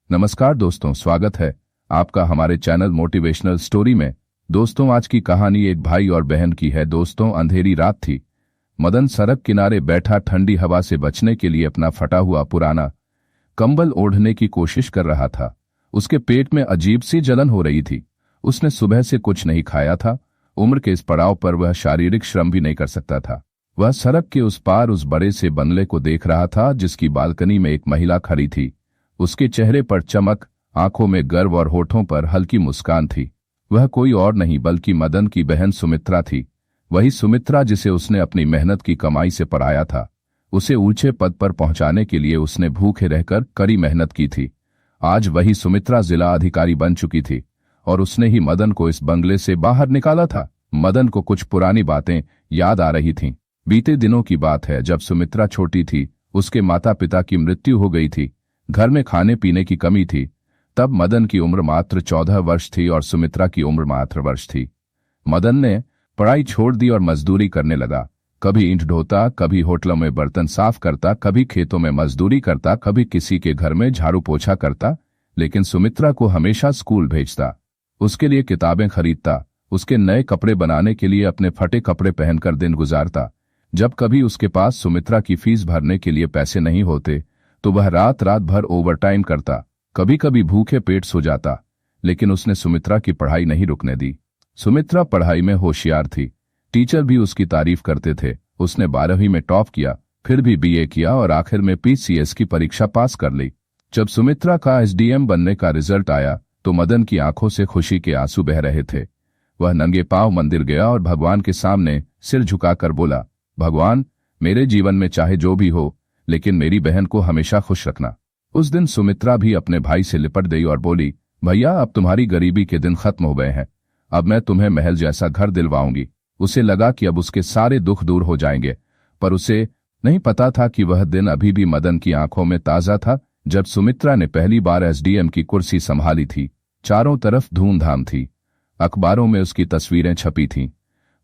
नमस्कार दोस्तों, स्वागत है आपका हमारे चैनल मोटिवेशनल स्टोरी में। दोस्तों, आज की कहानी एक भाई और बहन की है। दोस्तों, अंधेरी रात थी। मदन सड़क किनारे बैठा ठंडी हवा से बचने के लिए अपना फटा हुआ पुराना कंबल ओढ़ने की कोशिश कर रहा था। उसके पेट में अजीब सी जलन हो रही थी। उसने सुबह से कुछ नहीं खाया था। उम्र के इस पड़ाव पर वह शारीरिक श्रम भी नहीं कर सकता था। वह सड़क के उस पार उस बड़े से बंगले को देख रहा था जिसकी बालकनी में एक महिला खड़ी थी। उसके चेहरे पर चमक, आंखों में गर्व और होठों पर हल्की मुस्कान थी। वह कोई और नहीं बल्कि मदन की बहन सुमित्रा थी। वही सुमित्रा जिसे उसने अपनी मेहनत की कमाई से पढ़ाया था। उसे ऊंचे पद पर पहुंचाने के लिए उसने भूखे रहकर कड़ी मेहनत की थी। आज वही सुमित्रा जिला अधिकारी बन चुकी थी और उसने ही मदन को इस बंगले से बाहर निकाला था। मदन को कुछ पुरानी बातें याद आ रही थीं। बीते दिनों की बात है, जब सुमित्रा छोटी थी। उसके माता पिता की मृत्यु हो गई थी। घर में खाने पीने की कमी थी। तब मदन की उम्र मात्र 14 वर्ष थी और सुमित्रा की उम्र मात्र वर्ष थी। मदन ने पढ़ाई छोड़ दी और मजदूरी करने लगा। कभी ईंट ढोता, कभी होटलों में बर्तन साफ करता, कभी खेतों में मजदूरी करता, कभी किसी के घर में झाड़ू पोछा करता, लेकिन सुमित्रा को हमेशा स्कूल भेजता, उसके लिए किताबें खरीदता, उसके नए कपड़े बनाने के लिए अपने फटे कपड़े पहनकर दिन गुजारता। जब कभी उसके पास सुमित्रा की फीस भरने के लिए पैसे नहीं होते तो वह रात रात भर ओवरटाइम करता। कभी कभी भूखे पेट सो जाता, लेकिन उसने सुमित्रा की पढ़ाई नहीं रुकने दी। सुमित्रा पढ़ाई में होशियार थी। टीचर भी उसकी तारीफ करते थे। उसने 12वीं में टॉप किया, फिर भी बीए किया और आखिर में पीसीएस की परीक्षा पास कर ली। जब सुमित्रा का एसडीएम बनने का रिजल्ट आया तो मदन की आंखों से खुशी के आंसू बह रहे थे। वह नंगे पांव मंदिर गया और भगवान के सामने सिर झुकाकर बोला, भगवान, मेरे जीवन में चाहे जो भी हो, लेकिन मेरी बहन को हमेशा खुश रखना। उस दिन सुमित्रा भी अपने भाई से लिपट गई और बोली, भैया, अब तुम्हारी गरीबी के दिन खत्म हो गए हैं। अब मैं तुम्हें महल जैसा घर दिलवाऊंगी। उसे लगा कि अब उसके सारे दुख दूर हो जाएंगे, पर उसे नहीं पता था कि वह दिन अभी भी मदन की आंखों में ताजा था जब सुमित्रा ने पहली बार एसडीएम की कुर्सी संभाली थी। चारों तरफ धूमधाम थी। अखबारों में उसकी तस्वीरें छपी थीं।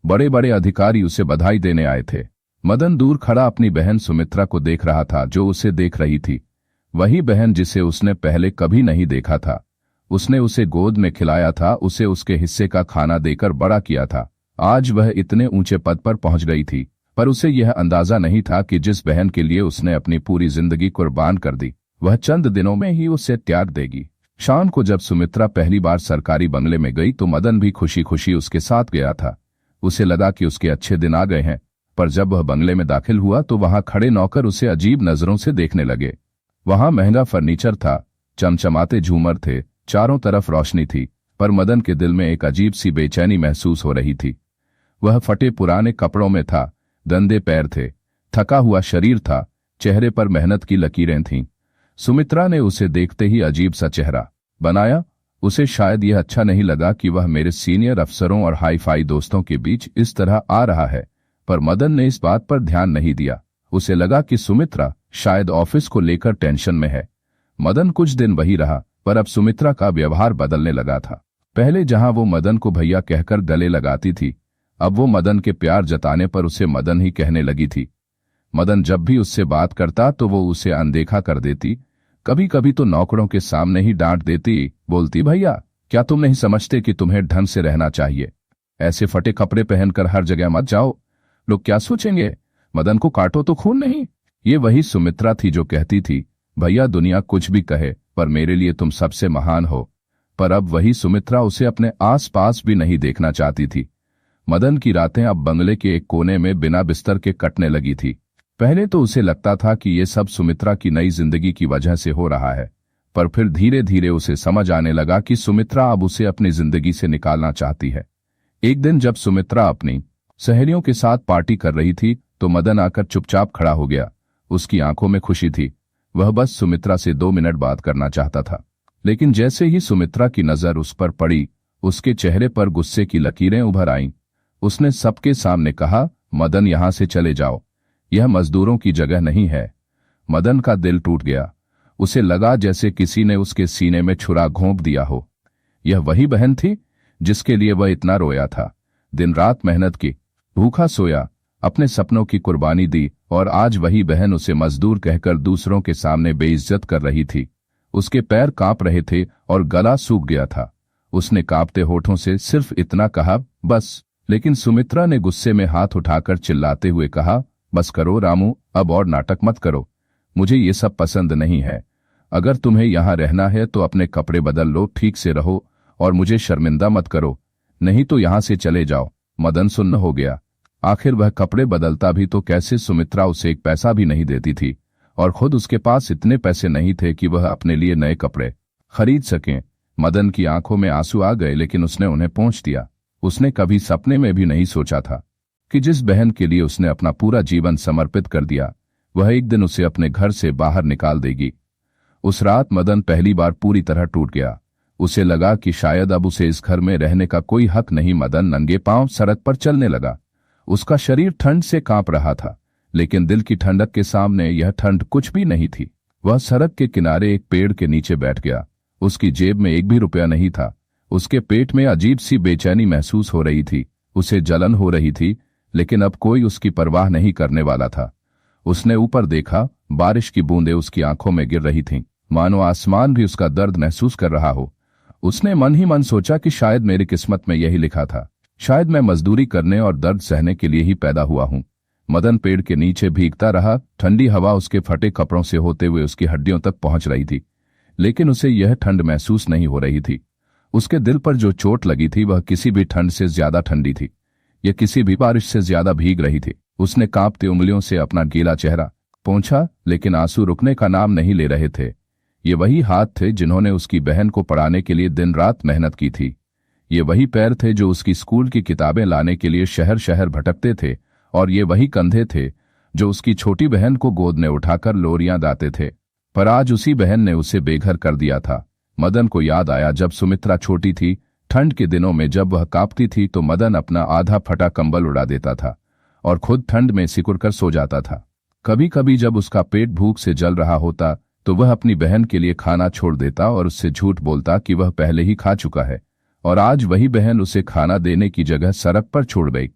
बड़े बड़े अधिकारी उसे बधाई देने आए थे। मदन दूर खड़ा अपनी बहन सुमित्रा को देख रहा था, जो उसे देख रही थी। वही बहन जिसे उसने पहले कभी नहीं देखा था। उसने उसे गोद में खिलाया था, उसे उसके हिस्से का खाना देकर बड़ा किया था। आज वह इतने ऊंचे पद पर पहुंच गई थी, पर उसे यह अंदाजा नहीं था कि जिस बहन के लिए उसने अपनी पूरी जिंदगी कुर्बान कर दी, वह चंद दिनों में ही उसे त्याग देगी। शाम को जब सुमित्रा पहली बार सरकारी बंगले में गई तो मदन भी खुशी खुशी उसके साथ गया था। उसे लगा कि उसके अच्छे दिन आ गए हैं, पर जब वह बंगले में दाखिल हुआ तो वहां खड़े नौकर उसे अजीब नजरों से देखने लगे। वहां महंगा फर्नीचर था, चमचमाते झूमर थे, चारों तरफ रोशनी थी, पर मदन के दिल में एक अजीब सी बेचैनी महसूस हो रही थी। वह फटे पुराने कपड़ों में था, गंदे पैर थे, थका हुआ शरीर था, चेहरे पर मेहनत की लकीरें थीं। सुमित्रा ने उसे देखते ही अजीब सा चेहरा बनाया। उसे शायद यह अच्छा नहीं लगा कि वह मेरे सीनियर अफसरों और हाई फाई दोस्तों के बीच इस तरह आ रहा है, पर मदन ने इस बात पर ध्यान नहीं दिया। उसे लगा कि सुमित्रा शायद ऑफिस को लेकर टेंशन में है। मदन कुछ दिन वही रहा, पर अब सुमित्रा का व्यवहार बदलने लगा था। पहले जहां वो मदन को भैया कहकर गले लगाती थी, अब वो मदन के प्यार जताने पर उसे मदन ही कहने लगी थी। मदन जब भी उससे बात करता तो वो उसे अनदेखा कर देती। कभी कभी तो नौकरों के सामने ही डांट देती, बोलती, भैया, क्या तुम नहीं समझते कि तुम्हें ढंग से रहना चाहिए? ऐसे फटे कपड़े पहनकर हर जगह मत जाओ, लोग क्या सोचेंगे? मदन को काटो तो खून नहीं। ये वही सुमित्रा थी जो कहती थी, भैया, दुनिया कुछ भी कहे, पर मेरे लिए तुम सबसे महान हो। पर अब वही सुमित्रा उसे अपने आस पास भी नहीं देखना चाहती थी। मदन की रातें अब बंगले के एक कोने में बिना बिस्तर के कटने लगी थी। पहले तो उसे लगता था कि ये सब सुमित्रा की नई जिंदगी की वजह से हो रहा है, पर फिर धीरे धीरे उसे समझ आने लगा कि सुमित्रा अब उसे अपनी जिंदगी से निकालना चाहती है। एक दिन जब सुमित्रा अपनी सहेलियों के साथ पार्टी कर रही थी तो मदन आकर चुपचाप खड़ा हो गया। उसकी आंखों में खुशी थी। वह बस सुमित्रा से 2 मिनट बात करना चाहता था, लेकिन जैसे ही सुमित्रा की नजर उस पर पड़ी, उसके चेहरे पर गुस्से की लकीरें उभर आईं। उसने सबके सामने कहा, मदन, यहां से चले जाओ, यह मजदूरों की जगह नहीं है। मदन का दिल टूट गया। उसे लगा जैसे किसी ने उसके सीने में छुरा घोंप दिया हो। यह वही बहन थी जिसके लिए वह इतना रोया था, दिन रात मेहनत की, भूखा सोया, अपने सपनों की कुर्बानी दी, और आज वही बहन उसे मजदूर कहकर दूसरों के सामने बेइज्जत कर रही थी। उसके पैर कांप रहे थे और गला सूख गया था। उसने कांपते होठों से सिर्फ इतना कहा, बस। लेकिन सुमित्रा ने गुस्से में हाथ उठाकर चिल्लाते हुए कहा, बस करो रामू, अब और नाटक मत करो। मुझे ये सब पसंद नहीं है। अगर तुम्हें यहाँ रहना है तो अपने कपड़े बदल लो, ठीक से रहो और मुझे शर्मिंदा मत करो, नहीं तो यहाँ से चले जाओ। मदन सुन्न हो गया। आखिर वह कपड़े बदलता भी तो कैसे? सुमित्रा उसे एक पैसा भी नहीं देती थी और खुद उसके पास इतने पैसे नहीं थे कि वह अपने लिए नए कपड़े खरीद सकें। मदन की आंखों में आंसू आ गए, लेकिन उसने उन्हें पोंछ दिया। उसने कभी सपने में भी नहीं सोचा था कि जिस बहन के लिए उसने अपना पूरा जीवन समर्पित कर दिया, वह एक दिन उसे अपने घर से बाहर निकाल देगी। उस रात मदन पहली बार पूरी तरह टूट गया। उसे लगा कि शायद अब उसे इस घर में रहने का कोई हक नहीं। मदन नंगे पांव सड़क पर चलने लगा। उसका शरीर ठंड से कांप रहा था, लेकिन दिल की ठंडक के सामने यह ठंड कुछ भी नहीं थी। वह सड़क के किनारे एक पेड़ के नीचे बैठ गया। उसकी जेब में एक भी रुपया नहीं था। उसके पेट में अजीब सी बेचैनी महसूस हो रही थी। उसे जलन हो रही थी, लेकिन अब कोई उसकी परवाह नहीं करने वाला था। उसने ऊपर देखा। बारिश की बूंदें उसकी आंखों में गिर रही थीं, मानो आसमान भी उसका दर्द महसूस कर रहा हो। उसने मन ही मन सोचा कि शायद मेरी किस्मत में यही लिखा था। शायद मैं मजदूरी करने और दर्द सहने के लिए ही पैदा हुआ हूं। मदन पेड़ के नीचे भीगता रहा। ठंडी हवा उसके फटे कपड़ों से होते हुए उसकी हड्डियों तक पहुंच रही थी, लेकिन उसे यह ठंड महसूस नहीं हो रही थी। उसके दिल पर जो चोट लगी थी वह किसी भी ठंड से ज्यादा ठंडी थी। यह किसी भी बारिश से ज्यादा भीग रही थी। उसने कांपती उंगलियों से अपना गीला चेहरा पोंछा, लेकिन आंसू रुकने का नाम नहीं ले रहे थे। ये वही हाथ थे जिन्होंने उसकी बहन को पढ़ाने के लिए दिन रात मेहनत की थी। ये वही पैर थे जो उसकी स्कूल की किताबें लाने के लिए शहर शहर भटकते थे। और ये वही कंधे थे जो उसकी छोटी बहन को गोद में उठाकर लोरियां गाते थे। पर आज उसी बहन ने उसे बेघर कर दिया था। मदन को याद आया जब सुमित्रा छोटी थी। ठंड के दिनों में जब वह कांपती थी तो मदन अपना आधा फटा कंबल उड़ा देता था और खुद ठंड में सिकुड़कर सो जाता था। कभी कभी जब उसका पेट भूख से जल रहा होता तो वह अपनी बहन के लिए खाना छोड़ देता और उससे झूठ बोलता कि वह पहले ही खा चुका है। और आज वही बहन उसे खाना देने की जगह सड़क पर छोड़ गई।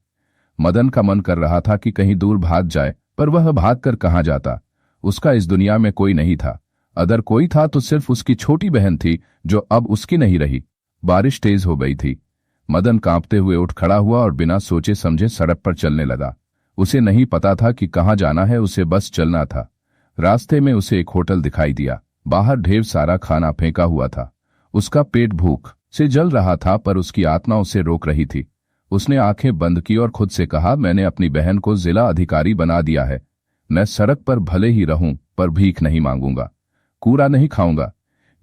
मदन का मन कर रहा था कि कहीं दूर भाग जाए, पर वह भागकर कहाँ जाता? उसका इस दुनिया में कोई नहीं था। अगर कोई था तो सिर्फ उसकी छोटी बहन थी, जो अब उसकी नहीं रही। बारिश तेज हो गई थी। मदन कांपते हुए उठ खड़ा हुआ और बिना सोचे समझे सड़क पर चलने लगा। उसे नहीं पता था कि कहाँ जाना है, उसे बस चलना था। रास्ते में उसे एक होटल दिखाई दिया। बाहर ढेर सारा खाना फेंका हुआ था। उसका पेट भूख से जल रहा था, पर उसकी आत्मा उसे रोक रही थी। उसने आंखें बंद की और खुद से कहा, मैंने अपनी बहन को जिला अधिकारी बना दिया है। मैं सड़क पर भले ही रहूं, पर भीख नहीं मांगूंगा, कूड़ा नहीं खाऊंगा।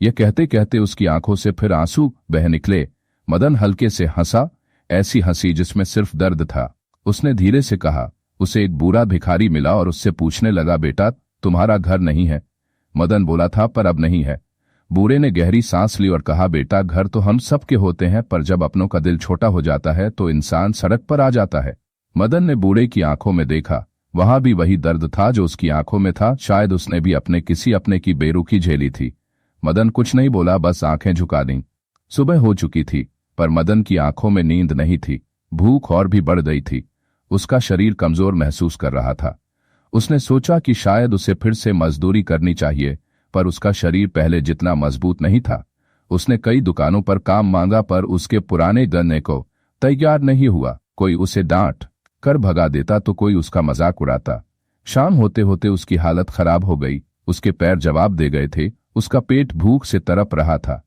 यह कहते कहते उसकी आंखों से फिर आंसू बह निकले। मदन हल्के से हंसा, ऐसी हंसी जिसमें सिर्फ दर्द था। उसने धीरे से कहा, उसे एक बूढ़ा भिखारी मिला और उससे पूछने लगा, बेटा तुम्हारा घर नहीं है? मदन बोला था, पर अब नहीं है। बूढ़े ने गहरी सांस ली और कहा, बेटा घर तो हम सब के होते हैं, पर जब अपनों का दिल छोटा हो जाता है तो इंसान सड़क पर आ जाता है। मदन ने बूढ़े की आंखों में देखा। वहां भी वही दर्द था जो उसकी आंखों में था। शायद उसने भी किसी अपने की बेरुखी झेली थी। मदन कुछ नहीं बोला, बस आंखें झुका दी। सुबह हो चुकी थी, पर मदन की आंखों में नींद नहीं थी। भूख और भी बढ़ गई थी। उसका शरीर कमजोर महसूस कर रहा था। उसने सोचा कि शायद उसे फिर से मजदूरी करनी चाहिए, पर उसका शरीर पहले जितना मजबूत नहीं था। उसने कई दुकानों पर काम मांगा, पर उसके पुराने गन्ने को तैयार नहीं हुआ। कोई उसे डांट कर भगा देता तो कोई उसका मजाक उड़ाता। शाम होते होते उसकी हालत खराब हो गई। उसके पैर जवाब दे गए थे। उसका पेट भूख से तड़प रहा था,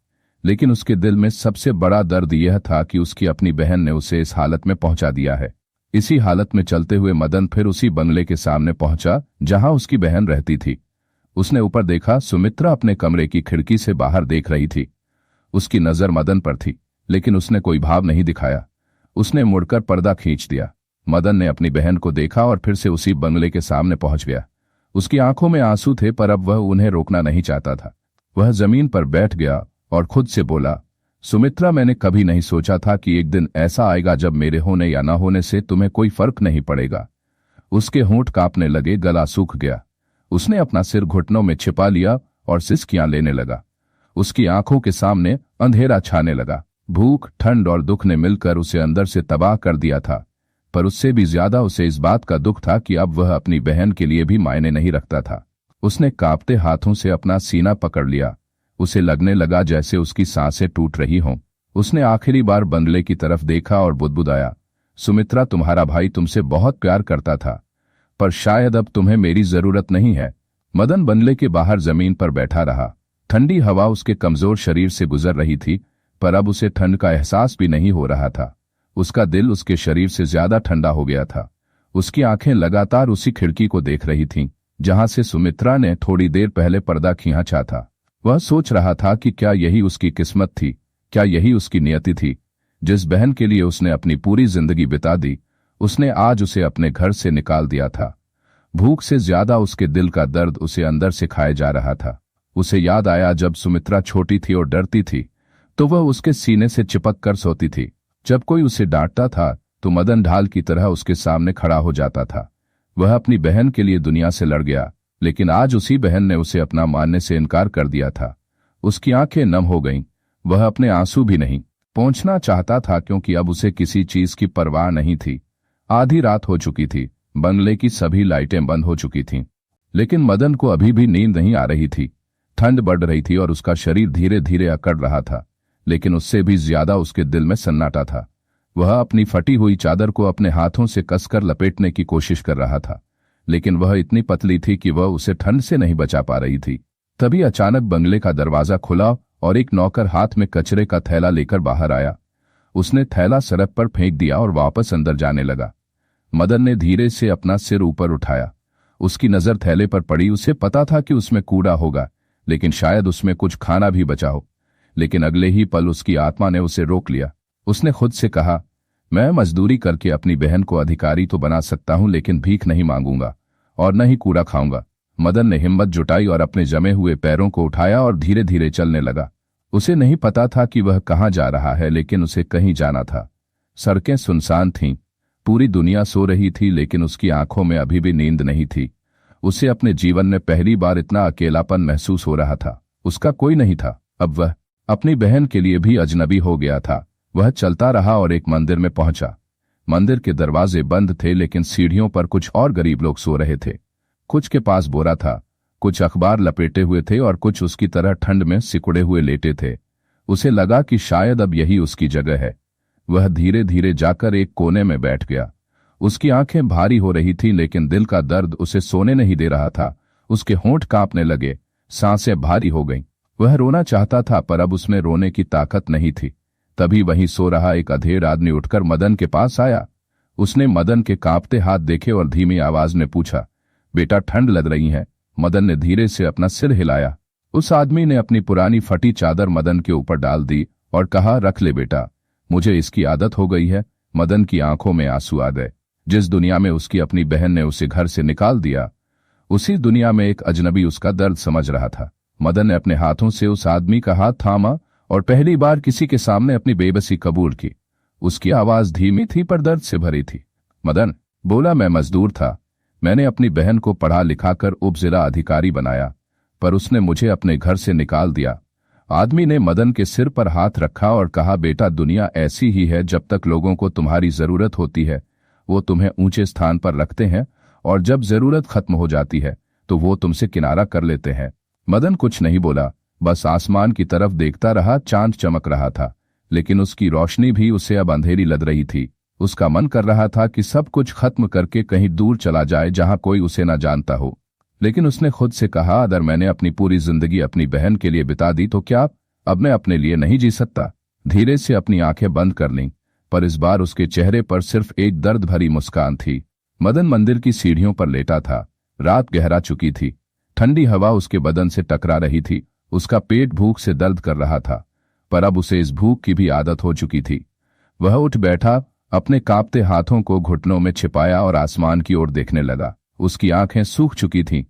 लेकिन उसके दिल में सबसे बड़ा दर्द यह था कि उसकी अपनी बहन ने उसे इस हालत में पहुंचा दिया है। इसी हालत में चलते हुए मदन फिर उसी बंगले के सामने पहुंचा जहां उसकी बहन रहती थी। उसने ऊपर देखा। सुमित्रा अपने कमरे की खिड़की से बाहर देख रही थी। उसकी नजर मदन पर थी, लेकिन उसने कोई भाव नहीं दिखाया। उसने मुड़कर पर्दा खींच दिया। मदन ने अपनी बहन को देखा और फिर से उसी बंगले के सामने पहुंच गया। उसकी आंखों में आंसू थे, पर अब वह उन्हें रोकना नहीं चाहता था। वह जमीन पर बैठ गया और खुद से बोला, सुमित्रा मैंने कभी नहीं सोचा था कि एक दिन ऐसा आएगा जब मेरे होने या ना होने से तुम्हें कोई फर्क नहीं पड़ेगा। उसके होंठ कांपने लगे, गला सूख गया। उसने अपना सिर घुटनों में छिपा लिया और सिसकियां लेने लगा। उसकी आंखों के सामने अंधेरा छाने लगा। भूख, ठंड और दुख ने मिलकर उसे अंदर से तबाह कर दिया था, पर उससे भी ज्यादा उसे इस बात का दुख था कि अब वह अपनी बहन के लिए भी मायने नहीं रखता था। उसने कांपते हाथों से अपना सीना पकड़ लिया। उसे लगने लगा जैसे उसकी सांसें टूट रही हों। उसने आखिरी बार बंगले की तरफ देखा और बुदबुदाया, सुमित्रा, तुम्हारा भाई तुमसे बहुत प्यार करता था, पर शायद अब तुम्हें मेरी जरूरत नहीं है। मदन बंगले के बाहर जमीन पर बैठा रहा। ठंडी हवा उसके कमजोर शरीर से गुजर रही थी, पर अब उसे ठंड का एहसास भी नहीं हो रहा था। उसका दिल उसके शरीर से ज्यादा ठंडा हो गया था। उसकी आंखें लगातार उसी खिड़की को देख रही थीं, जहां से सुमित्रा ने थोड़ी देर पहले पर्दा खींचा था। वह सोच रहा था कि क्या यही उसकी किस्मत थी, क्या यही उसकी नियति थी। जिस बहन के लिए उसने अपनी पूरी जिंदगी बिता दी, उसने आज उसे अपने घर से निकाल दिया था। भूख से ज्यादा उसके दिल का दर्द उसे अंदर से खाए जा रहा था। उसे याद आया जब सुमित्रा छोटी थी और डरती थी तो वह उसके सीने से चिपक कर सोती थी। जब कोई उसे डांटता था तो मदन ढाल की तरह उसके सामने खड़ा हो जाता था। वह अपनी बहन के लिए दुनिया से लड़ गया, लेकिन आज उसी बहन ने उसे अपना मानने से इनकार कर दिया था। उसकी आंखें नम हो गईं। वह अपने आंसू भी नहीं पहुंचना चाहता था, क्योंकि अब उसे किसी चीज की परवाह नहीं थी। आधी रात हो चुकी थी, बंगले की सभी लाइटें बंद हो चुकी थीं, लेकिन मदन को अभी भी नींद नहीं आ रही थी। ठंड बढ़ रही थी और उसका शरीर धीरे धीरे अकड़ रहा था, लेकिन उससे भी ज्यादा उसके दिल में सन्नाटा था। वह अपनी फटी हुई चादर को अपने हाथों से कसकर लपेटने की कोशिश कर रहा था, लेकिन वह इतनी पतली थी कि वह उसे ठंड से नहीं बचा पा रही थी। तभी अचानक बंगले का दरवाजा खुला और एक नौकर हाथ में कचरे का थैला लेकर बाहर आया। उसने थैला सड़क पर फेंक दिया और वापस अंदर जाने लगा। मदन ने धीरे से अपना सिर ऊपर उठाया। उसकी नजर थैले पर पड़ी। उसे पता था कि उसमें कूड़ा होगा, लेकिन शायद उसमें कुछ खाना भी बचा हो। लेकिन अगले ही पल उसकी आत्मा ने उसे रोक लिया। उसने खुद से कहा, मैं मजदूरी करके अपनी बहन को अधिकारी तो बना सकता हूं, लेकिन भीख नहीं मांगूंगा और न ही कूड़ा खाऊंगा। मदन ने हिम्मत जुटाई और अपने जमे हुए पैरों को उठाया और धीरे धीरे चलने लगा। उसे नहीं पता था कि वह कहाँ जा रहा है, लेकिन उसे कहीं जाना था। सड़कें सुनसान थीं, पूरी दुनिया सो रही थी, लेकिन उसकी आंखों में अभी भी नींद नहीं थी। उसे अपने जीवन में पहली बार इतना अकेलापन महसूस हो रहा था। उसका कोई नहीं था। अब वह अपनी बहन के लिए भी अजनबी हो गया था। वह चलता रहा और एक मंदिर में पहुंचा। मंदिर के दरवाजे बंद थे, लेकिन सीढ़ियों पर कुछ और गरीब लोग सो रहे थे। कुछ के पास बोरा था, कुछ अखबार लपेटे हुए थे और कुछ उसकी तरह ठंड में सिकुड़े हुए लेटे थे। उसे लगा कि शायद अब यही उसकी जगह है। वह धीरे धीरे जाकर एक कोने में बैठ गया। उसकी आंखें भारी हो रही थीं, लेकिन दिल का दर्द उसे सोने नहीं दे रहा था। उसके होंठ कांपने लगे, सांसें भारी हो गईं। वह रोना चाहता था, पर अब उसमें रोने की ताकत नहीं थी। तभी वहीं सो रहा एक अधेड़ आदमी उठकर मदन के पास आया। उसने मदन के कांपते हाथ देखे और धीमी आवाज में पूछा, बेटा ठंड लग रही है? मदन ने धीरे से अपना सिर हिलाया। उस आदमी ने अपनी पुरानी फटी चादर मदन के ऊपर डाल दी और कहा, रख ले बेटा, मुझे इसकी आदत हो गई है। मदन की आंखों में आंसू आ गए। जिस दुनिया में उसकी अपनी बहन ने उसे घर से निकाल दिया, उसी दुनिया में एक अजनबी उसका दर्द समझ रहा था। मदन ने अपने हाथों से उस आदमी का हाथ थामा और पहली बार किसी के सामने अपनी बेबसी कबूल की। उसकी आवाज धीमी थी पर दर्द से भरी थी। मदन बोला, मैं मजदूर था। मैंने अपनी बहन को पढ़ा लिखाकर उप जिला अधिकारी बनाया, पर उसने मुझे अपने घर से निकाल दिया। आदमी ने मदन के सिर पर हाथ रखा और कहा, बेटा दुनिया ऐसी ही है, जब तक लोगों को तुम्हारी जरूरत होती है वो तुम्हें ऊंचे स्थान पर रखते हैं, और जब जरूरत खत्म हो जाती है तो वो तुमसे किनारा कर लेते हैं। मदन कुछ नहीं बोला, बस आसमान की तरफ देखता रहा। चांद चमक रहा था, लेकिन उसकी रोशनी भी उसे अब अंधेरी लग रही थी। उसका मन कर रहा था कि सब कुछ खत्म करके कहीं दूर चला जाए, जहां कोई उसे न जानता हो। लेकिन उसने खुद से कहा, अगर मैंने अपनी पूरी जिंदगी अपनी बहन के लिए बिता दी तो क्या अब मैं अपने लिए नहीं जी सकता? धीरे से अपनी आंखें बंद कर लीं, पर इस बार उसके चेहरे पर सिर्फ एक दर्द भरी मुस्कान थी। मदन मंदिर की सीढ़ियों पर लेटा था। रात गहरा चुकी थी। ठंडी हवा उसके बदन से टकरा रही थी। उसका पेट भूख से दर्द कर रहा था, पर अब उसे इस भूख की भी आदत हो चुकी थी। वह उठ बैठा, अपने कांपते हाथों को घुटनों में छिपाया और आसमान की ओर देखने लगा। उसकी आंखें सूख चुकी थीं,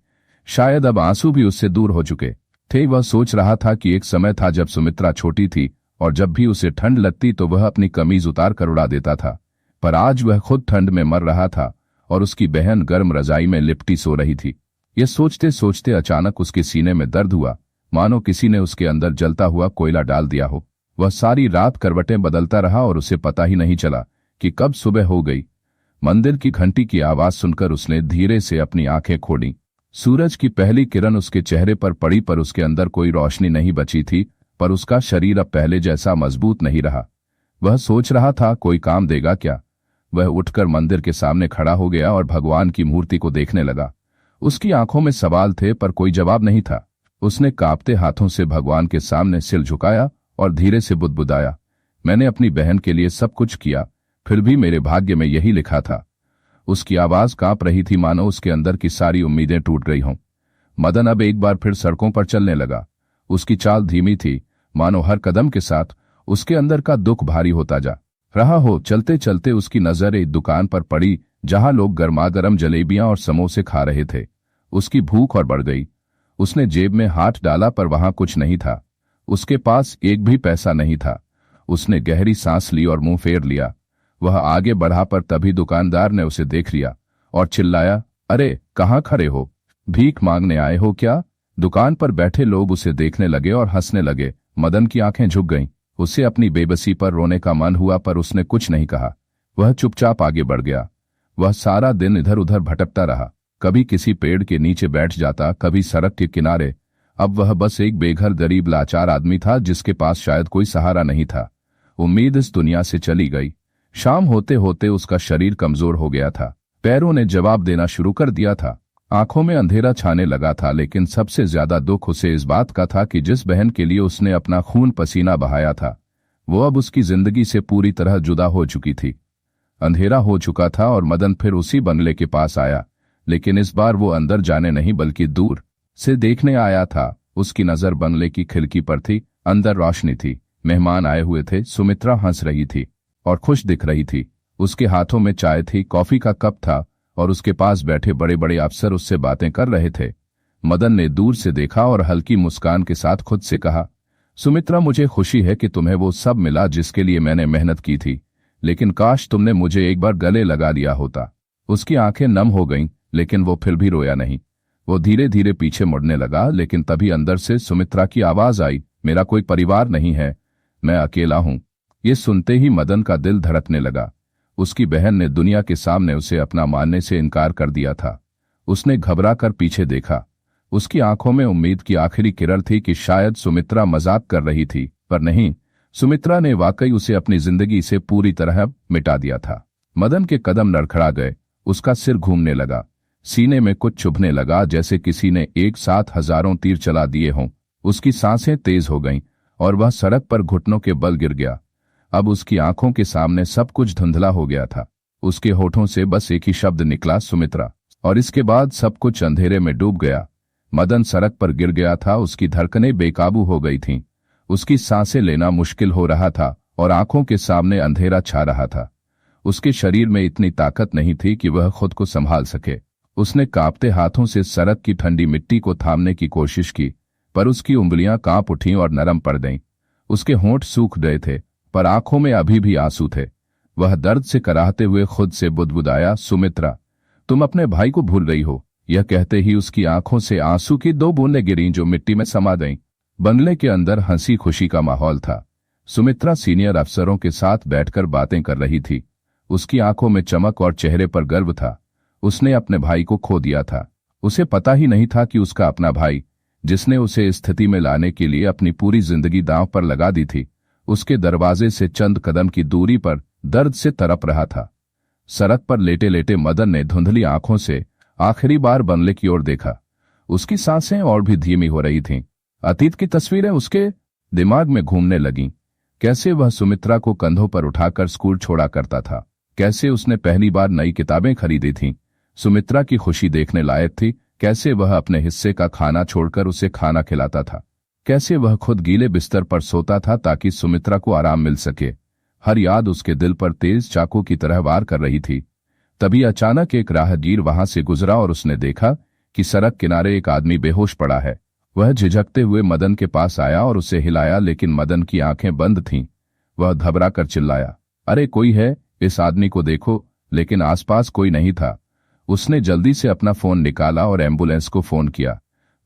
शायद अब आंसू भी उससे दूर हो चुके थे। वह सोच रहा था कि एक समय था जब सुमित्रा छोटी थी और जब भी उसे ठंड लगती तो वह अपनी कमीज उतार कर उड़ा देता था, पर आज वह खुद ठंड में मर रहा था और उसकी बहन गर्म रजाई में लिपटी सो रही थी। यह सोचते सोचते अचानक उसके सीने में दर्द हुआ, मानो किसी ने उसके अंदर जलता हुआ कोयला डाल दिया हो। वह सारी रात करवटें बदलता रहा और उसे पता ही नहीं चला कि कब सुबह हो गई। मंदिर की घंटी की आवाज सुनकर उसने धीरे से अपनी आंखें खोली। सूरज की पहली किरण उसके चेहरे पर पड़ी पर उसके अंदर कोई रोशनी नहीं बची थी, पर उसका शरीर अब पहले जैसा मजबूत नहीं रहा। वह सोच रहा था कोई काम देगा क्या। वह उठकर मंदिर के सामने खड़ा हो गया और भगवान की मूर्ति को देखने लगा। उसकी आंखों में सवाल थे पर कोई जवाब नहीं था। उसने कांपते हाथों से भगवान के सामने सिर झुकाया और धीरे से बुदबुदाया, मैंने अपनी बहन के लिए सब कुछ किया, फिर भी मेरे भाग्य में यही लिखा था। उसकी आवाज कांप रही थी, मानो उसके अंदर की सारी उम्मीदें टूट गई हों। मदन अब एक बार फिर सड़कों पर चलने लगा। उसकी चाल धीमी थी, मानो हर कदम के साथ उसके अंदर का दुख भारी होता जा रहा हो। चलते चलते उसकी नजर एक दुकान पर पड़ी जहां लोग गर्मागर्म जलेबियां और समोसे खा रहे थे। उसकी भूख और बढ़ गई। उसने जेब में हाथ डाला पर वहां कुछ नहीं था। उसके पास एक भी पैसा नहीं था। उसने गहरी सांस ली और मुंह फेर लिया। वह आगे बढ़ा पर तभी दुकानदार ने उसे देख लिया और चिल्लाया, अरे कहाँ खड़े हो, भीख मांगने आए हो क्या? दुकान पर बैठे लोग उसे देखने लगे और हंसने लगे। मदन की आंखें झुक गईं। उसे अपनी बेबसी पर रोने का मन हुआ पर उसने कुछ नहीं कहा। वह चुपचाप आगे बढ़ गया। वह सारा दिन इधर उधर भटकता रहा। कभी किसी पेड़ के नीचे बैठ जाता, कभी सड़क के किनारे। अब वह बस एक बेघर गरीब लाचार आदमी था जिसके पास शायद कोई सहारा नहीं था। उम्मीद इस दुनिया से चली गई। शाम होते होते उसका शरीर कमजोर हो गया था। पैरों ने जवाब देना शुरू कर दिया था। आंखों में अंधेरा छाने लगा था, लेकिन सबसे ज्यादा दुख उसे इस बात का था कि जिस बहन के लिए उसने अपना खून पसीना बहाया था, वो अब उसकी जिंदगी से पूरी तरह जुदा हो चुकी थी। अंधेरा हो चुका था और मदन फिर उसी बंगले के पास आया, लेकिन इस बार वो अंदर जाने नहीं बल्कि दूर से देखने आया था। उसकी नजर बंगले की खिड़की पर थी। अंदर रोशनी थी, मेहमान आए हुए थे। सुमित्रा हंस रही थी और खुश दिख रही थी। उसके हाथों में चाय थी, कॉफी का कप था और उसके पास बैठे बड़े बड़े अफसर उससे बातें कर रहे थे। मदन ने दूर से देखा और हल्की मुस्कान के साथ खुद से कहा, सुमित्रा, मुझे खुशी है कि तुम्हें वो सब मिला जिसके लिए मैंने मेहनत की थी, लेकिन काश तुमने मुझे एक बार गले लगा लिया होता। उसकी आंखें नम हो गईं, लेकिन वो फिर भी रोया नहीं। वो धीरे धीरे पीछे मुड़ने लगा, लेकिन तभी अंदर से सुमित्रा की आवाज आई, मेरा कोई परिवार नहीं है, मैं अकेला हूं। ये सुनते ही मदन का दिल धड़कने लगा। उसकी बहन ने दुनिया के सामने उसे अपना मानने से इनकार कर दिया था। उसने घबरा कर पीछे देखा। उसकी आंखों में उम्मीद की आखिरी किरण थी कि शायद सुमित्रा मजाक कर रही थी, पर नहीं, सुमित्रा ने वाकई उसे अपनी जिंदगी से पूरी तरह मिटा दिया था। मदन के कदम लड़खड़ा गए। उसका सिर घूमने लगा। सीने में कुछ चुभने लगा, जैसे किसी ने एक साथ हजारों तीर चला दिए हों। उसकी सांसें तेज हो गईं और वह सड़क पर घुटनों के बल गिर गया। अब उसकी आंखों के सामने सब कुछ धुंधला हो गया था। उसके होठों से बस एक ही शब्द निकला, सुमित्रा, और इसके बाद सब कुछ अंधेरे में डूब गया। मदन सड़क पर गिर गया था। उसकी धड़कनें बेकाबू हो गई थीं। उसकी सांसें लेना मुश्किल हो रहा था और आंखों के सामने अंधेरा छा रहा था। उसके शरीर में इतनी ताकत नहीं थी कि वह खुद को संभाल सके। उसने कांपते हाथों से सड़क की ठंडी मिट्टी को थामने की कोशिश की, पर उसकी उंगलियां कांप उठीं और नरम पड़ गईं। उसके होंठ सूख गए थे, पर आंखों में अभी भी आंसू थे। वह दर्द से कराहते हुए खुद से बुदबुदाया, सुमित्रा, तुम अपने भाई को भूल रही हो। यह कहते ही उसकी आंखों से आंसू की 2 बूंदें गिरीं जो मिट्टी में समा गईं। बंगले के अंदर हंसी खुशी का माहौल था। सुमित्रा सीनियर अफसरों के साथ बैठकर बातें कर रही थी। उसकी आंखों में चमक और चेहरे पर गर्व था। उसने अपने भाई को खो दिया था। उसे पता ही नहीं था कि उसका अपना भाई, जिसने उसे इस स्थिति में लाने के लिए अपनी पूरी जिंदगी दांव पर लगा दी थी, उसके दरवाजे से चंद कदम की दूरी पर दर्द से तड़प रहा था। सड़क पर लेटे लेटे मदन ने धुंधली आंखों से आखिरी बार बंगले की ओर देखा। उसकी सांसें और भी धीमी हो रही थीं। अतीत की तस्वीरें उसके दिमाग में घूमने लगीं। कैसे वह सुमित्रा को कंधों पर उठाकर स्कूल छोड़ा करता था, कैसे उसने पहली बार नई किताबें खरीदी थीं। सुमित्रा की खुशी देखने लायक थी। कैसे वह अपने हिस्से का खाना छोड़कर उसे खाना खिलाता था। कैसे वह खुद गीले बिस्तर पर सोता था ताकि सुमित्रा को आराम मिल सके। हर याद उसके दिल पर तेज चाकू की तरह वार कर रही थी। तभी अचानक एक राहगीर वहां से गुजरा और उसने देखा कि सड़क किनारे एक आदमी बेहोश पड़ा है। वह झिझकते हुए मदन के पास आया और उसे हिलाया, लेकिन मदन की आंखें बंद थीं। वह घबरा कर चिल्लाया, अरे कोई है, इस आदमी को देखो। लेकिन आसपास कोई नहीं था। उसने जल्दी से अपना फोन निकाला और एम्बुलेंस को फोन किया।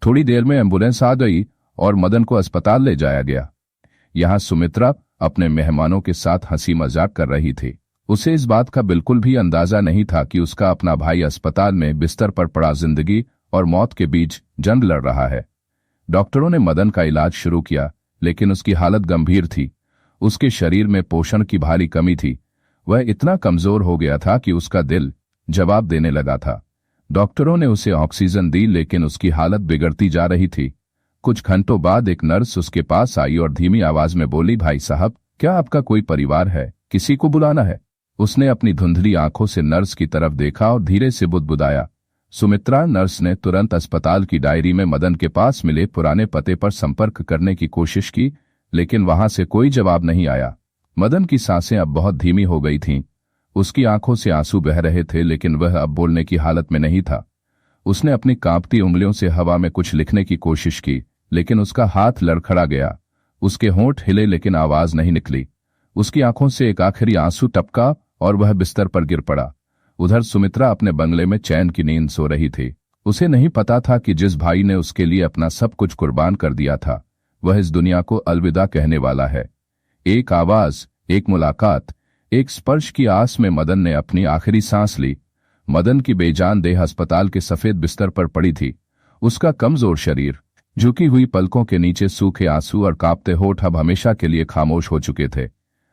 थोड़ी देर में एम्बुलेंस आ गई और मदन को अस्पताल ले जाया गया। यहां सुमित्रा अपने मेहमानों के साथ हंसी मजाक कर रही थी। उसे इस बात का बिल्कुल भी अंदाजा नहीं था कि उसका अपना भाई अस्पताल में बिस्तर पर पड़ा जिंदगी और मौत के बीच जंग लड़ रहा है। डॉक्टरों ने मदन का इलाज शुरू किया, लेकिन उसकी हालत गंभीर थी। उसके शरीर में पोषण की भारी कमी थी। वह इतना कमजोर हो गया था कि उसका दिल जवाब देने लगा था। डॉक्टरों ने उसे ऑक्सीजन दी, लेकिन उसकी हालत बिगड़ती जा रही थी। कुछ घंटों बाद एक नर्स उसके पास आई और धीमी आवाज में बोली, भाई साहब, क्या आपका कोई परिवार है? किसी को बुलाना है? उसने अपनी धुंधली आंखों से नर्स की तरफ देखा और धीरे से बुदबुदाया, सुमित्रा। नर्स ने तुरंत अस्पताल की डायरी में मदन के पास मिले पुराने पते पर संपर्क करने की कोशिश की, लेकिन वहां से कोई जवाब नहीं आया। मदन की सांसें अब बहुत धीमी हो गई थीं। उसकी आंखों से आंसू बह रहे थे, लेकिन वह अब बोलने की हालत में नहीं था। उसने अपनी कांपती उंगलियों से हवा में कुछ लिखने की कोशिश की, लेकिन उसका हाथ लड़खड़ा गया। उसके होंठ हिले, लेकिन आवाज नहीं निकली। उसकी आंखों से एक आखिरी आंसू टपका और वह बिस्तर पर गिर पड़ा। उधर सुमित्रा अपने बंगले में चैन की नींद सो रही थी। उसे नहीं पता था कि जिस भाई ने उसके लिए अपना सब कुछ कुर्बान कर दिया था, वह इस दुनिया को अलविदा कहने वाला है। एक आवाज, एक मुलाकात, एक स्पर्श की आस में मदन ने अपनी आखिरी सांस ली। मदन की बेजान देह अस्पताल के सफेद बिस्तर पर पड़ी थी। उसका कमजोर शरीर, झुकी हुई पलकों के नीचे सूखे आंसू और कांपते होठ अब हमेशा के लिए खामोश हो चुके थे।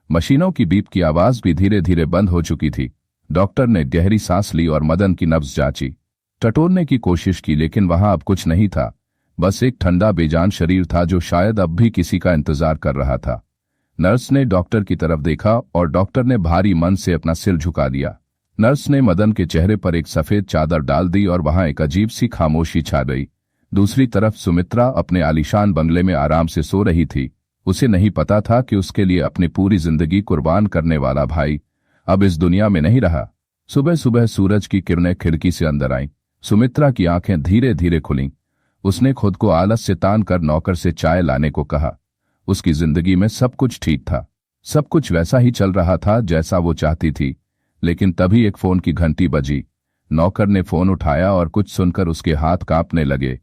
मशीनों की बीप की आवाज भी धीरे धीरे बंद हो चुकी थी। डॉक्टर ने गहरी सांस ली और मदन की नब्ज जांची। टटोलने की कोशिश की, लेकिन वहां अब कुछ नहीं था। बस एक ठंडा बेजान शरीर था जो शायद अब भी किसी का इंतजार कर रहा था। नर्स ने डॉक्टर की तरफ देखा और डॉक्टर ने भारी मन से अपना सिर झुका दिया। नर्स ने मदन के चेहरे पर एक सफेद चादर डाल दी और वहां एक अजीब सी खामोशी छा गई। दूसरी तरफ सुमित्रा अपने आलीशान बंगले में आराम से सो रही थी। उसे नहीं पता था कि उसके लिए अपनी पूरी जिंदगी कुर्बान करने वाला भाई अब इस दुनिया में नहीं रहा। सुबह सुबह सूरज की किरणें खिड़की से अंदर आईं। सुमित्रा की आंखें धीरे धीरे खुलीं। उसने खुद को आलस से तान कर नौकर से चाय लाने को कहा। उसकी जिंदगी में सब कुछ ठीक था, सब कुछ वैसा ही चल रहा था जैसा वो चाहती थी। लेकिन तभी एक फोन की घंटी बजी। नौकर ने फोन उठाया और कुछ सुनकर उसके हाथ कांपने लगे।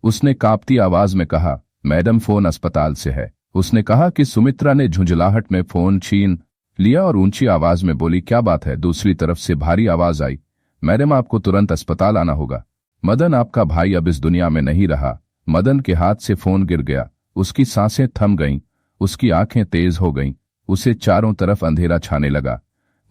उसने कांपती आवाज में कहा, मैडम, फोन अस्पताल से है। उसने कहा कि सुमित्रा ने झुंझलाहट में फोन छीन लिया और ऊंची आवाज में बोली, क्या बात है? दूसरी तरफ से भारी आवाज आई, मैडम, आपको तुरंत अस्पताल आना होगा। मदन, आपका भाई अब इस दुनिया में नहीं रहा। मदन के हाथ से फोन गिर गया। उसकी सांसें थम गईं, उसकी आंखें तेज हो गईं। उसे चारों तरफ अंधेरा छाने लगा।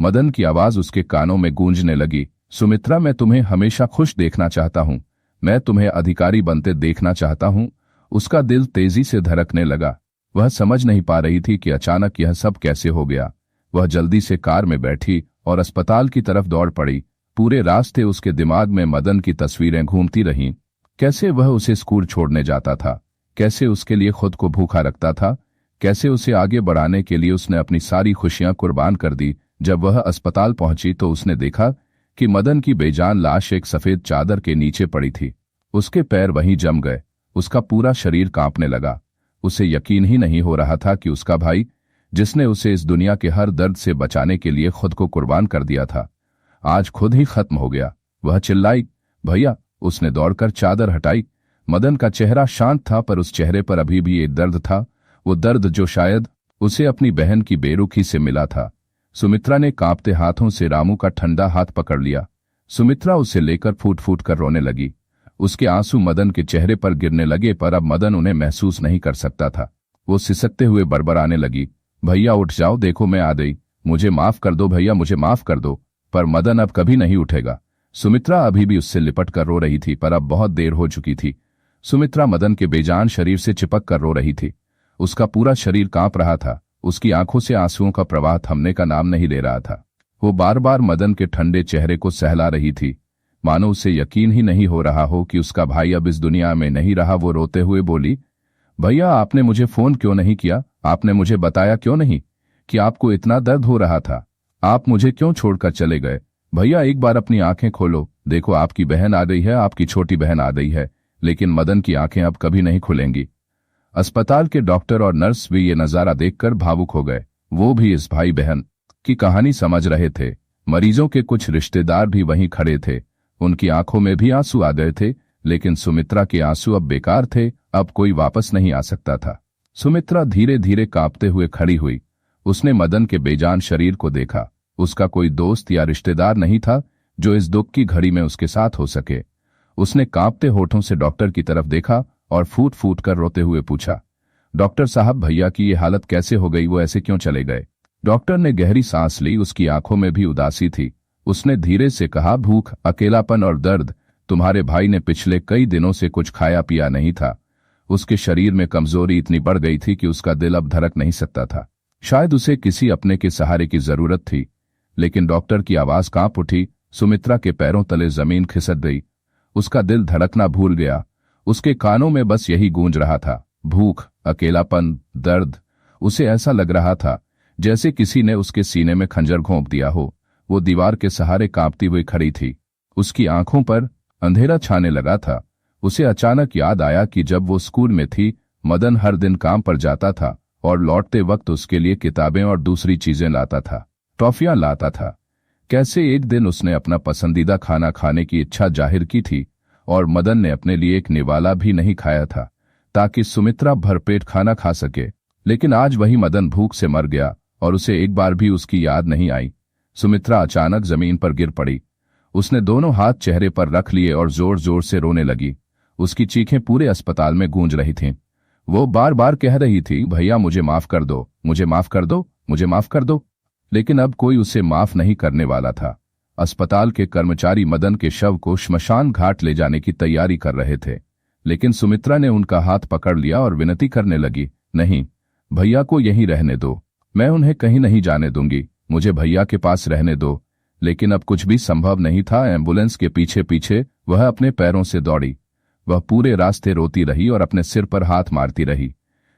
मदन की आवाज उसके कानों में गूंजने लगी, सुमित्रा, मैं तुम्हें हमेशा खुश देखना चाहता हूं। मैं तुम्हें अधिकारी बनते देखना चाहता हूं। उसका दिल तेजी से धड़कने लगा। वह समझ नहीं पा रही थी कि अचानक यह सब कैसे हो गया। वह जल्दी से कार में बैठी और अस्पताल की तरफ दौड़ पड़ी। पूरे रास्ते उसके दिमाग में मदन की तस्वीरें घूमती रहीं। कैसे वह उसे स्कूल छोड़ने जाता था, कैसे उसके लिए खुद को भूखा रखता था, कैसे उसे आगे बढ़ाने के लिए उसने अपनी सारी खुशियां कुर्बान कर दी। जब वह अस्पताल पहुंची तो उसने देखा कि मदन की बेजान लाश एक सफेद चादर के नीचे पड़ी थी। उसके पैर वहीं जम गए। उसका पूरा शरीर कांपने लगा। उसे यकीन ही नहीं हो रहा था कि उसका भाई, जिसने उसे इस दुनिया के हर दर्द से बचाने के लिए खुद को कुर्बान कर दिया था, आज खुद ही खत्म हो गया। वह चिल्लाई, भैया। उसने दौड़कर चादर हटाई। मदन का चेहरा शांत था, पर उस चेहरे पर अभी भी एक दर्द था, वो दर्द जो शायद उसे अपनी बहन की बेरुखी से मिला था। सुमित्रा ने कांपते हाथों से रामू का ठंडा हाथ पकड़ लिया। सुमित्रा उसे लेकर फूट फूट कर रोने लगी। उसके आंसू मदन के चेहरे पर गिरने लगे, पर अब मदन उन्हें महसूस नहीं कर सकता था। वो सिसकते हुए बड़बड़ाने लगी, भैया उठ जाओ, देखो मैं आ गई, मुझे माफ कर दो भैया, मुझे माफ कर दो। पर मदन अब कभी नहीं उठेगा। सुमित्रा अभी भी उससे लिपट कर रो रही थी, पर अब बहुत देर हो चुकी थी। सुमित्रा मदन के बेजान शरीर से चिपक कर रो रही थी। उसका पूरा शरीर कांप रहा था। उसकी आंखों से आंसुओं का प्रवाह थमने का नाम नहीं ले रहा था। वो बार बार मदन के ठंडे चेहरे को सहला रही थी, मानो उसे यकीन ही नहीं हो रहा हो कि उसका भाई अब इस दुनिया में नहीं रहा। वो रोते हुए बोली, भैया, आपने मुझे फोन क्यों नहीं किया? आपने मुझे बताया क्यों नहीं कि आपको इतना दर्द हो रहा था? आप मुझे क्यों छोड़कर चले गए? भैया, एक बार अपनी आंखें खोलो, देखो आपकी बहन आ गई है, आपकी छोटी बहन आ गई है। लेकिन मदन की आंखें अब कभी नहीं खुलेंगी। अस्पताल के डॉक्टर और नर्स भी ये नजारा देखकर भावुक हो गए। वो भी इस भाई बहन की कहानी समझ रहे थे। मरीजों के कुछ रिश्तेदार भी वहीं खड़े थे। उनकी आंखों में भी आंसू आ गए थे, लेकिन सुमित्रा के आंसू अब बेकार थे। अब कोई वापस नहीं आ सकता था। सुमित्रा धीरे धीरे कांपते हुए खड़ी हुई। उसने मदन के बेजान शरीर को देखा। उसका कोई दोस्त या रिश्तेदार नहीं था जो इस दुख की घड़ी में उसके साथ हो सके। उसने कांपते होठों से डॉक्टर की तरफ देखा और फूट फूट कर रोते हुए पूछा, डॉक्टर साहब, भैया की ये हालत कैसे हो गई? वो ऐसे क्यों चले गए? डॉक्टर ने गहरी सांस ली। उसकी आंखों में भी उदासी थी। उसने धीरे से कहा, भूख, अकेलापन और दर्द। तुम्हारे भाई ने पिछले कई दिनों से कुछ खाया पिया नहीं था। उसके शरीर में कमजोरी इतनी बढ़ गई थी कि उसका दिल अब धड़क नहीं सकता था। शायद उसे किसी अपने के सहारे की जरूरत थी। लेकिन डॉक्टर की आवाज कांप उठी। सुमित्रा के पैरों तले जमीन खिसक गई। उसका दिल धड़कना भूल गया। उसके कानों में बस यही गूंज रहा था, भूख, अकेलापन, दर्द। उसे ऐसा लग रहा था जैसे किसी ने उसके सीने में खंजर घोंप दिया हो। वो दीवार के सहारे कांपती हुई खड़ी थी। उसकी आंखों पर अंधेरा छाने लगा था। उसे अचानक याद आया कि जब वो स्कूल में थी, मदन हर दिन काम पर जाता था और लौटते वक्त उसके लिए किताबें और दूसरी चीजें लाता था, टॉफियां लाता था। कैसे एक दिन उसने अपना पसंदीदा खाना खाने की इच्छा जाहिर की थी और मदन ने अपने लिए एक निवाला भी नहीं खाया था ताकि सुमित्रा भरपेट खाना खा सके। लेकिन आज वही मदन भूख से मर गया और उसे एक बार भी उसकी याद नहीं आई। सुमित्रा अचानक जमीन पर गिर पड़ी। उसने दोनों हाथ चेहरे पर रख लिए और जोर जोर से रोने लगी। उसकी चीखें पूरे अस्पताल में गूंज रही थीं। वो बार बार कह रही थी, भैया मुझे माफ कर दो, मुझे माफ कर दो, मुझे माफ कर दो। लेकिन अब कोई उसे माफ नहीं करने वाला था। अस्पताल के कर्मचारी मदन के शव को श्मशान घाट ले जाने की तैयारी कर रहे थे। लेकिन सुमित्रा ने उनका हाथ पकड़ लिया और विनती करने लगी, नहीं, भैया को यहीं रहने दो, मैं उन्हें कहीं नहीं जाने दूंगी, मुझे भैया के पास रहने दो। लेकिन अब कुछ भी संभव नहीं था। एम्बुलेंस के पीछे पीछे वह अपने पैरों से दौड़ी। वह पूरे रास्ते रोती रही और अपने सिर पर हाथ मारती रही।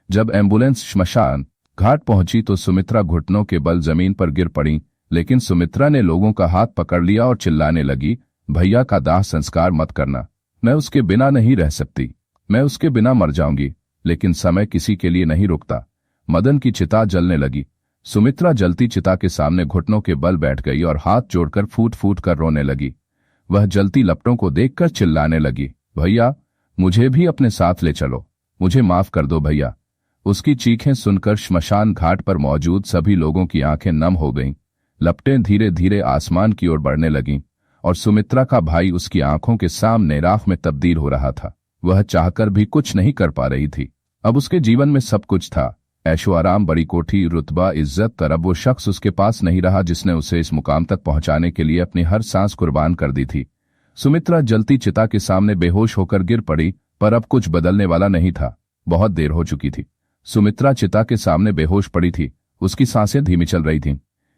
जब एम्बुलेंस श्मशान घाट पहुंची तो सुमित्रा घुटनों के बल जमीन पर गिर पड़ी। लेकिन सुमित्रा ने लोगों का हाथ पकड़ लिया और चिल्लाने लगी, भैया का दाह संस्कार मत करना, मैं उसके बिना नहीं रह सकती, मैं उसके बिना मर जाऊंगी। लेकिन समय किसी के लिए नहीं रुकता। मदन की चिता जलने लगी। सुमित्रा जलती चिता के सामने घुटनों के बल बैठ गई और हाथ जोड़कर फूट फूट कर रोने लगी। वह जलती लपटों को देखकर चिल्लाने लगी, भैया मुझे भी अपने साथ ले चलो, मुझे माफ कर दो भैया। उसकी चीखें सुनकर श्मशान घाट पर मौजूद सभी लोगों की आंखें नम हो गईं। लपटें धीरे धीरे आसमान की ओर बढ़ने लगीं और सुमित्रा का भाई उसकी आंखों के सामने राख में तब्दील हो रहा था। वह चाहकर भी कुछ नहीं कर पा रही थी। अब उसके जीवन में सब कुछ था, ऐशो आराम, बड़ी कोठी, रुतबा, इज्जत, पर अब वो शख्स उसके पास नहीं रहा जिसने उसे इस मुकाम तक पहुंचाने के लिए अपनी हर सांस कुर्बान कर दी थी। सुमित्रा जलती चिता के सामने बेहोश होकर गिर पड़ी, पर अब कुछ बदलने वाला नहीं था। बहुत देर हो चुकी थी। सुमित्रा चिता के सामने बेहोश पड़ी थी। उसकी सांसें धीमी चल रही थीं।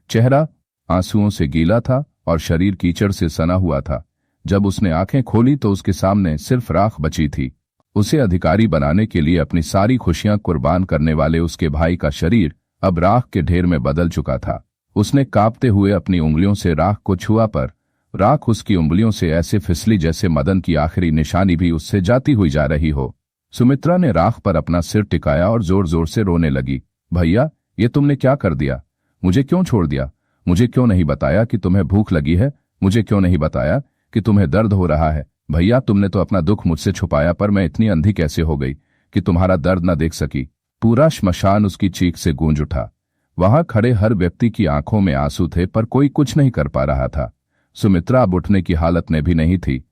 चेहरा आंसुओं से गीला था और शरीर कीचड़ से सना हुआ था। जब उसने आंखें खोली तो उसके सामने सिर्फ राख बची थी। उसे अधिकारी बनाने के लिए अपनी सारी खुशियां कुर्बान करने वाले उसके भाई का शरीर अब राख के ढेर में बदल चुका था। उसने कांपते हुए अपनी उंगलियों से राख को छुआ, पर राख उसकी उंगलियों से ऐसे फिसली जैसे मदन की आखिरी निशानी भी उससे जाती हुई जा रही हो। सुमित्रा ने राख पर अपना सिर टिकाया और जोर जोर से रोने लगी, भैया ये तुमने क्या कर दिया? मुझे क्यों छोड़ दिया? मुझे क्यों नहीं बताया कि तुम्हें भूख लगी है? मुझे क्यों नहीं बताया कि तुम्हें दर्द हो रहा है? भैया तुमने तो अपना दुख मुझसे छुपाया, पर मैं इतनी अंधी कैसे हो गई कि तुम्हारा दर्द न देख सकी। पूरा श्मशान उसकी चीख से गूंज उठा। वहां खड़े हर व्यक्ति की आंखों में आंसू थे, पर कोई कुछ नहीं कर पा रहा था। सुमित्रा अब उठने की हालत में भी नहीं थी।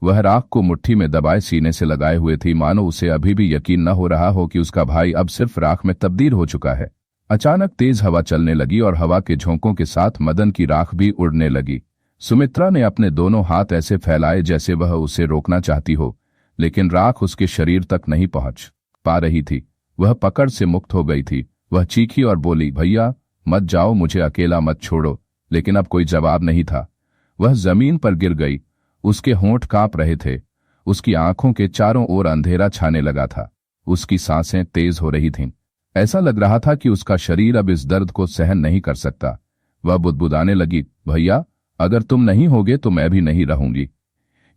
वह राख को मुट्ठी में दबाए सीने से लगाए हुए थी, मानो उसे अभी भी यकीन न हो रहा हो कि उसका भाई अब सिर्फ राख में तब्दील हो चुका है। अचानक तेज हवा चलने लगी और हवा के झोंकों के साथ मदन की राख भी उड़ने लगी। सुमित्रा ने अपने दोनों हाथ ऐसे फैलाए जैसे वह उसे रोकना चाहती हो, लेकिन राख उसके शरीर तक नहीं पहुंच पा रही थी। वह पकड़ से मुक्त हो गई थी। वह चीखी और बोली, भैया मत जाओ, मुझे अकेला मत छोड़ो। लेकिन अब कोई जवाब नहीं था। वह जमीन पर गिर गई। उसके होंठ कांप रहे थे। उसकी आंखों के चारों ओर अंधेरा छाने लगा था। उसकी सांसें तेज हो रही थीं। ऐसा लग रहा था कि उसका शरीर अब इस दर्द को सहन नहीं कर सकता। वह बुदबुदाने लगी, भैया अगर तुम नहीं होगे तो मैं भी नहीं रहूंगी।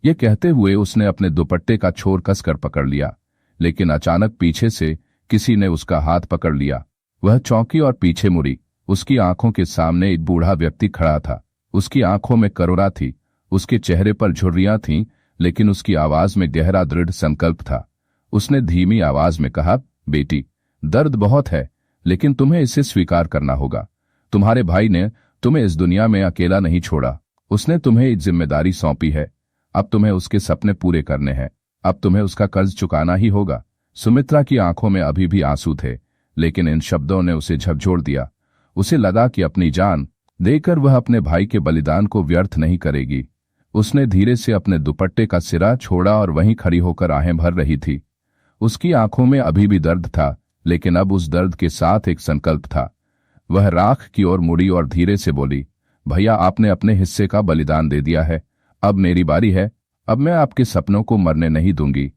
ये कहते हुए उसने अपने दुपट्टे का छोर कसकर पकड़ लिया, लेकिन अचानक पीछे से किसी ने उसका हाथ पकड़ लिया। वह चौंकी और पीछे मुड़ी। उसकी आंखों के सामने एक बूढ़ा व्यक्ति खड़ा था। उसकी आंखों में करुणा थी, उसके चेहरे पर झुर्रियां थीं, लेकिन उसकी आवाज में गहरा दृढ़ संकल्प था। उसने धीमी आवाज में कहा, बेटी दर्द बहुत है, लेकिन तुम्हें इसे स्वीकार करना होगा। तुम्हारे भाई ने तुम्हें इस दुनिया में अकेला नहीं छोड़ा। उसने तुम्हें एक जिम्मेदारी सौंपी है। अब तुम्हें उसके सपने पूरे करने हैं, अब तुम्हें उसका कर्ज चुकाना ही होगा। सुमित्रा की आंखों में अभी भी आंसू थे, लेकिन इन शब्दों ने उसे झकझोर दिया। उसे लगा कि अपनी जान देकर वह अपने भाई के बलिदान को व्यर्थ नहीं करेगी। उसने धीरे से अपने दुपट्टे का सिरा छोड़ा और वहीं खड़ी होकर आहें भर रही थी। उसकी आंखों में अभी भी दर्द था, लेकिन अब उस दर्द के साथ एक संकल्प था। वह राख की ओर मुड़ी और धीरे से बोली, भैया, आपने अपने हिस्से का बलिदान दे दिया है, अब मेरी बारी है। अब मैं आपके सपनों को मरने नहीं दूंगी,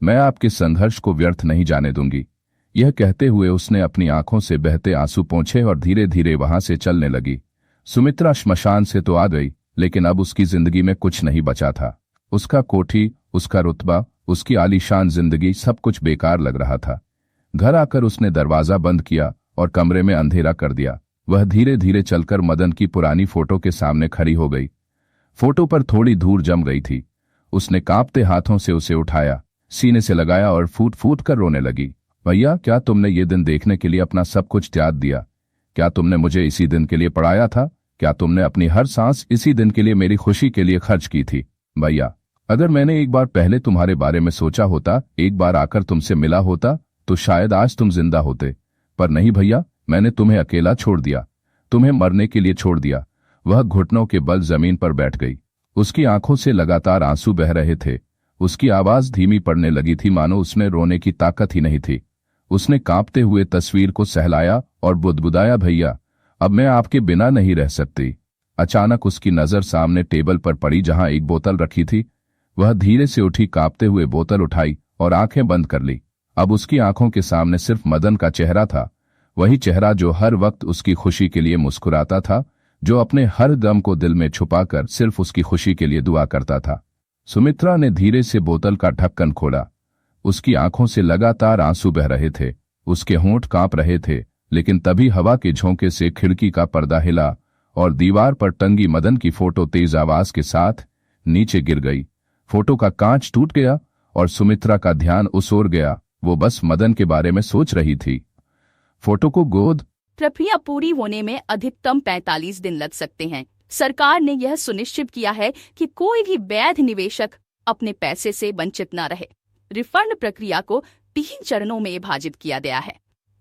मैं आपके संघर्ष को व्यर्थ नहीं जाने दूंगी। यह कहते हुए उसने अपनी आंखों से बहते आंसू पोंछे और धीरे धीरे वहां से चलने लगी। सुमित्रा श्मशान से तो आ गई, लेकिन अब उसकी जिंदगी में कुछ नहीं बचा था। उसका कोठी, उसका रुतबा, उसकी आलीशान जिंदगी, सब कुछ बेकार लग रहा था। घर आकर उसने दरवाजा बंद किया और कमरे में अंधेरा कर दिया। वह धीरे धीरे चलकर मदन की पुरानी फोटो के सामने खड़ी हो गई। फोटो पर थोड़ी धूल जम गई थी। उसने कांपते हाथों से उसे उठाया, सीने से लगाया और फूट फूट कर रोने लगी। भैया, क्या तुमने ये दिन देखने के लिए अपना सब कुछ त्याग दिया? क्या तुमने मुझे इसी दिन के लिए पढ़ाया था? क्या तुमने अपनी हर सांस इसी दिन के लिए, मेरी खुशी के लिए खर्च की थी? भैया, अगर मैंने एक बार पहले तुम्हारे बारे में सोचा होता, एक बार आकर तुमसे मिला होता, तो शायद आज तुम जिंदा होते। पर नहीं भैया, मैंने तुम्हें अकेला छोड़ दिया, तुम्हें मरने के लिए छोड़ दिया। वह घुटनों के बल जमीन पर बैठ गई। उसकी आंखों से लगातार आंसू बह रहे थे। उसकी आवाज धीमी पड़ने लगी थी, मानो उसमें रोने की ताकत ही नहीं थी। उसने कांपते हुए तस्वीर को सहलाया और बुदबुदाया, भैया, अब मैं आपके बिना नहीं रह सकती। अचानक उसकी नजर सामने टेबल पर पड़ी, जहां एक बोतल रखी थी। वह धीरे से उठी, कांपते हुए बोतल उठाई और आंखें बंद कर ली। अब उसकी आंखों के सामने सिर्फ मदन का चेहरा था, वही चेहरा जो हर वक्त उसकी खुशी के लिए मुस्कुराता था, जो अपने हर दम को दिल में छुपाकर सिर्फ उसकी खुशी के लिए दुआ करता था। सुमित्रा ने धीरे से बोतल का ढक्कन खोला। उसकी आंखों से लगातार आंसू बह रहे थे, उसके होंठ कांप रहे थे, लेकिन तभी हवा के झोंके से खिड़की का पर्दा हिला और दीवार पर टंगी मदन की फोटो तेज आवाज के साथ नीचे गिर गई। फोटो का कांच टूट गया और सुमित्रा का ध्यान उस ओर गया। वो बस मदन के बारे में सोच रही थी। फोटो को गोद प्रक्रिया पूरी होने में अधिकतम 45 दिन लग सकते हैं। सरकार ने यह सुनिश्चित किया है कि कोई भी वैध निवेशक अपने पैसे से वंचित न रहे। रिफंड प्रक्रिया को 3 चरणों में विभाजित किया गया है।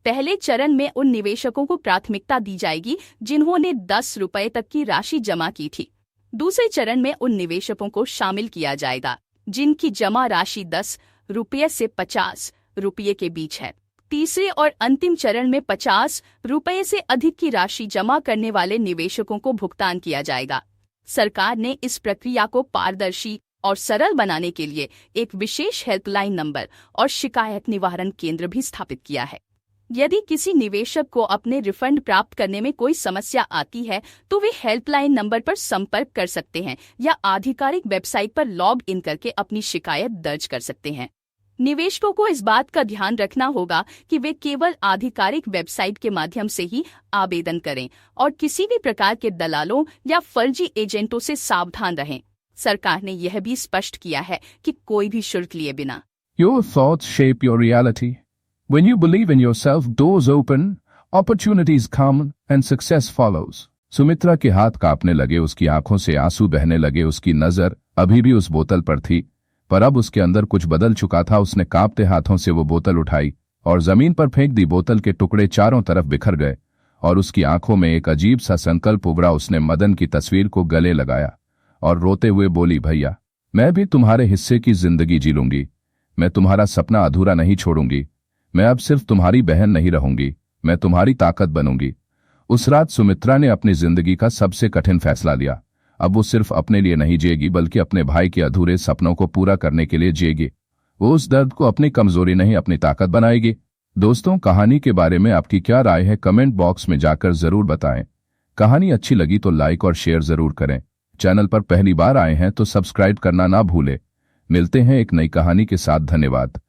पहले चरण में उन निवेशकों को प्राथमिकता दी जाएगी जिन्होंने 10 रुपए तक की राशि जमा की थी। दूसरे चरण में उन निवेशकों को शामिल किया जाएगा जिनकी जमा राशि 10 रुपये से 50 रुपये के बीच है। तीसरे और अंतिम चरण में 50 रुपये से अधिक की राशि जमा करने वाले निवेशकों को भुगतान किया जाएगा। सरकार ने इस प्रक्रिया को पारदर्शी और सरल बनाने के लिए एक विशेष हेल्पलाइन नंबर और शिकायत निवारण केंद्र भी स्थापित किया है। यदि किसी निवेशक को अपने रिफंड प्राप्त करने में कोई समस्या आती है तो वे हेल्पलाइन नंबर पर संपर्क कर सकते हैं या आधिकारिक वेबसाइट पर लॉग इन करके अपनी शिकायत दर्ज कर सकते हैं। निवेशकों को इस बात का ध्यान रखना होगा कि वे केवल आधिकारिक वेबसाइट के माध्यम से ही आवेदन करें और किसी भी प्रकार के दलालों या फर्जी एजेंटों से सावधान रहें। सरकार ने यह भी स्पष्ट किया है कि कोई भी शुल्क लिए बिना Your thoughts shape your reality. When you believe in yourself, doors open, opportunities come and success follows. Sumitra के हाथ कांपने लगे, उसकी आंखों से आंसू बहने लगे। उसकी नजर अभी भी उस बोतल पर थी, पर अब उसके अंदर कुछ बदल चुका था। उसने कांपते हाथों से वो बोतल उठाई और जमीन पर फेंक दी। बोतल के टुकड़े चारों तरफ बिखर गए और उसकी आंखों में एक अजीब सा संकल्प उभरा। उसने मदन की तस्वीर को गले लगाया और रोते हुए बोली, भैया, मैं भी तुम्हारे हिस्से की जिंदगी जी लूंगी। मैं तुम्हारा सपना अधूरा नहीं छोड़ूंगी। मैं अब सिर्फ तुम्हारी बहन नहीं रहूंगी, मैं तुम्हारी ताकत बनूंगी। उस रात सुमित्रा ने अपनी जिंदगी का सबसे कठिन फैसला लिया। अब वो सिर्फ अपने लिए नहीं जिएगी, बल्कि अपने भाई के अधूरे सपनों को पूरा करने के लिए जिएगी। वो उस दर्द को अपनी कमजोरी नहीं, अपनी ताकत बनाएगी। दोस्तों, कहानी के बारे में आपकी क्या राय है? कमेंट बॉक्स में जाकर जरूर बताएं। कहानी अच्छी लगी तो लाइक और शेयर जरूर करें। चैनल पर पहली बार आए हैं तो सब्सक्राइब करना ना भूलें। मिलते हैं एक नई कहानी के साथ। धन्यवाद।